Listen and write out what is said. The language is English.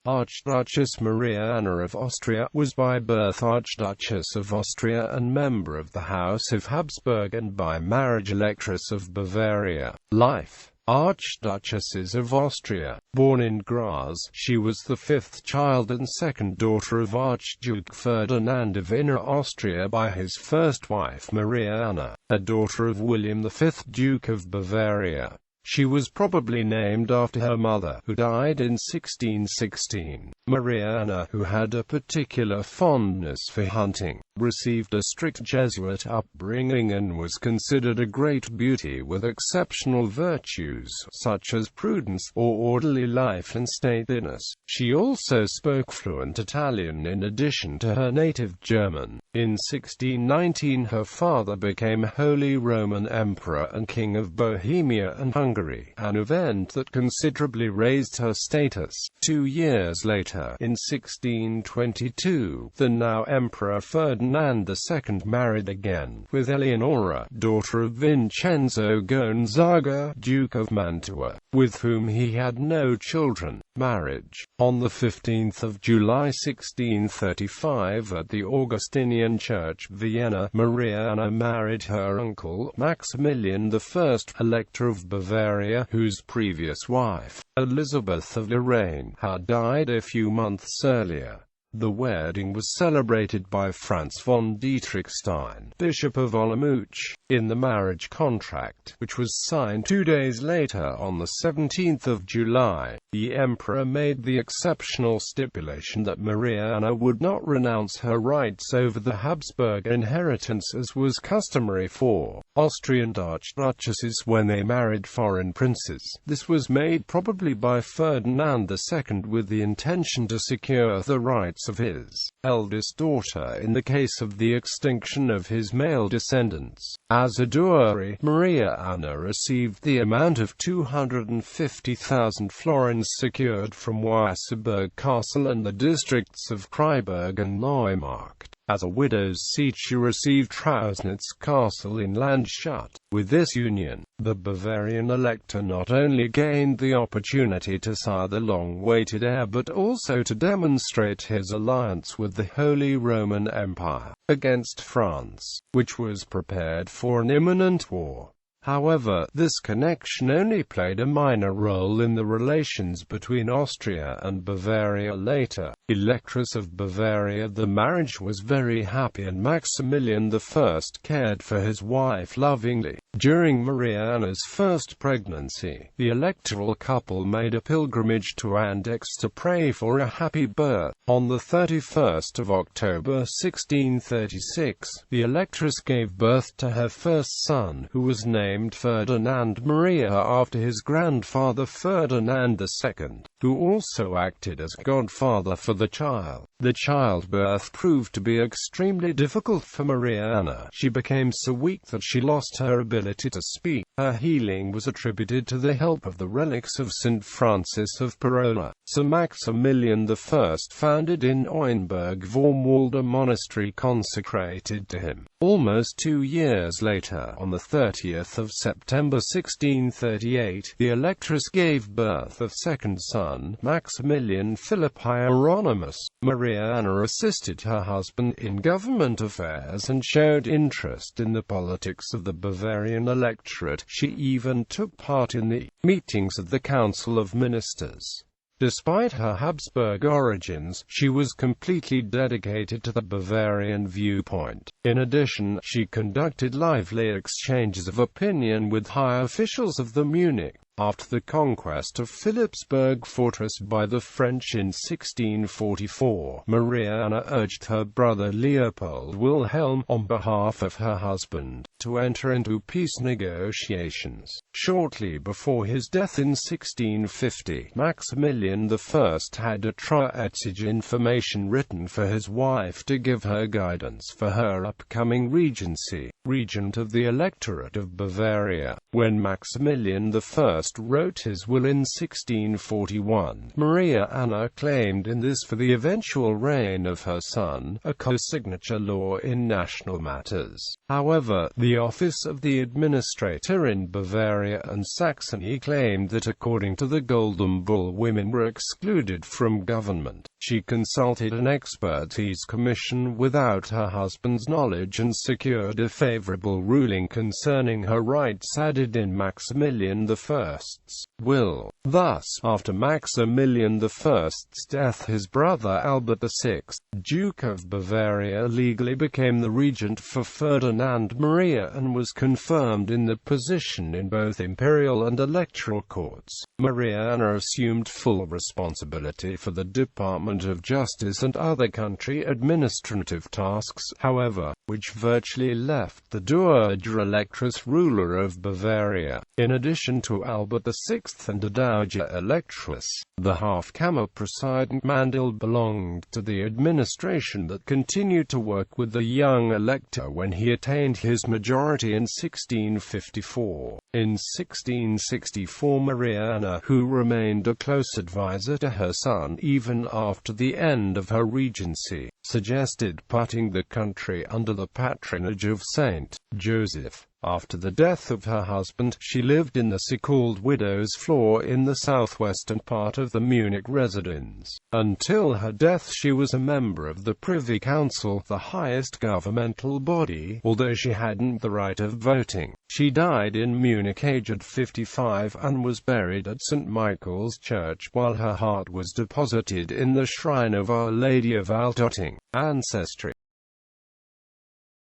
Archduchess Maria Anna of Austria was by birth Archduchess of Austria and member of the House of Habsburg, and by marriage Electress of Bavaria. Life: Archduchesses of Austria. Born in Graz, she was the fifth child and second daughter of Archduke Ferdinand of Inner Austria by his first wife Maria Anna, a daughter of William V, Duke of Bavaria. She was probably named after her mother, who died in 1616. Maria Anna, who had a particular fondness for hunting, received a strict Jesuit upbringing and was considered a great beauty with exceptional virtues, such as prudence, or orderly life and stateliness. She also spoke fluent Italian in addition to her native German. In 1619 her father became Holy Roman Emperor and King of Bohemia and Hungary, an event that considerably raised her status. 2 years later, in 1622, the now Emperor Ferdinand II married again, with Eleonora, daughter of Vincenzo Gonzaga, Duke of Mantua, with whom he had no children. Marriage. On the 15th of July 1635 at the Augustinian Church, Vienna, Maria Anna married her uncle, Maximilian I, Elector of Bavaria, whose previous wife, Elizabeth of Lorraine, had died a few months earlier. The wedding was celebrated by Franz von Dietrichstein, Bishop of Olomouc, in the marriage contract, which was signed 2 days later on the 17th of July. The emperor made the exceptional stipulation that Maria Anna would not renounce her rights over the Habsburg inheritance as was customary for Austrian archduchesses when they married foreign princes. This was made probably by Ferdinand II with the intention to secure the rights of his eldest daughter in the case of the extinction of his male descendants. As a dowry, Maria Anna received the amount of 250,000 florins secured from Weissenberg Castle and the districts of Freiburg and Neumarkt. As a widow's seat she received Trausnitz Castle in Landshut. With this union, the Bavarian elector not only gained the opportunity to sire the long-awaited heir but also to demonstrate his alliance with the Holy Roman Empire against France, which was prepared for an imminent war. However, this connection only played a minor role in the relations between Austria and Bavaria later. Electress of Bavaria. The marriage was very happy and Maximilian I cared for his wife lovingly. During Maria Anna's first pregnancy, the electoral couple made a pilgrimage to Andechs to pray for a happy birth. On the 31st of October 1636, the Electress gave birth to her first son, who was named Ferdinand Maria after his grandfather Ferdinand II, who also acted as godfather for the child. The childbirth proved to be extremely difficult for Maria Anna. She became so weak that she lost her ability to speak. Her healing was attributed to the help of the relics of St. Francis of Paola. Sir Maximilian I founded in Oynberg-Vormwald a monastery consecrated to him. Almost 2 years later, on the 30th of September 1638, the Electress gave birth of second son, Maximilian Philip Hieronymus. Maria Anna assisted her husband in government affairs and showed interest in the politics of the Bavarian electorate. She even took part in the meetings of the Council of Ministers. Despite her Habsburg origins, she was completely dedicated to the Bavarian viewpoint. In addition, she conducted lively exchanges of opinion with high officials of the Munich. After the conquest of Philipsburg fortress by the French in 1644, Maria Anna urged her brother Leopold Wilhelm, on behalf of her husband, to enter into peace negotiations. Shortly before his death in 1650, Maximilian I had a Triezige information written for his wife to give her guidance for her upcoming regency. regent of the Electorate of Bavaria. When Maximilian I wrote his will in 1641, Maria Anna claimed in this for the eventual reign of her son, a co-signature law in national matters. However, the office of the administrator in Bavaria and Saxony claimed that according to the Golden Bull women were excluded from government. She consulted an expertise commission without her husband's knowledge and secured a favorable ruling concerning her rights added in Maximilian I's will. Thus, after Maximilian I's death, his brother Albert VI, Duke of Bavaria, legally became the regent for Ferdinand Maria and was confirmed in the position in both imperial and electoral courts. Maria Anna assumed full responsibility for the Department of Justice and other country administrative tasks, however, which virtually left the Dowager Electress ruler of Bavaria. In addition to Albert VI and the Dowager Electress, the half-camel president Mandel belonged to the administration that continued to work with the young elector when he attained his majority in 1654. In 1664, Maria Anna, who remained a close advisor to her son even after the end of her regency, suggested putting the country under the patronage of Saint Joseph. After the death of her husband, she lived in the so-called widow's floor in the southwestern part of the Munich residence. Until her death she was a member of the Privy Council, the highest governmental body, although she hadn't the right of voting. She died in Munich aged 55 and was buried at St. Michael's Church, while her heart was deposited in the shrine of Our Lady of Altotting. Ancestry.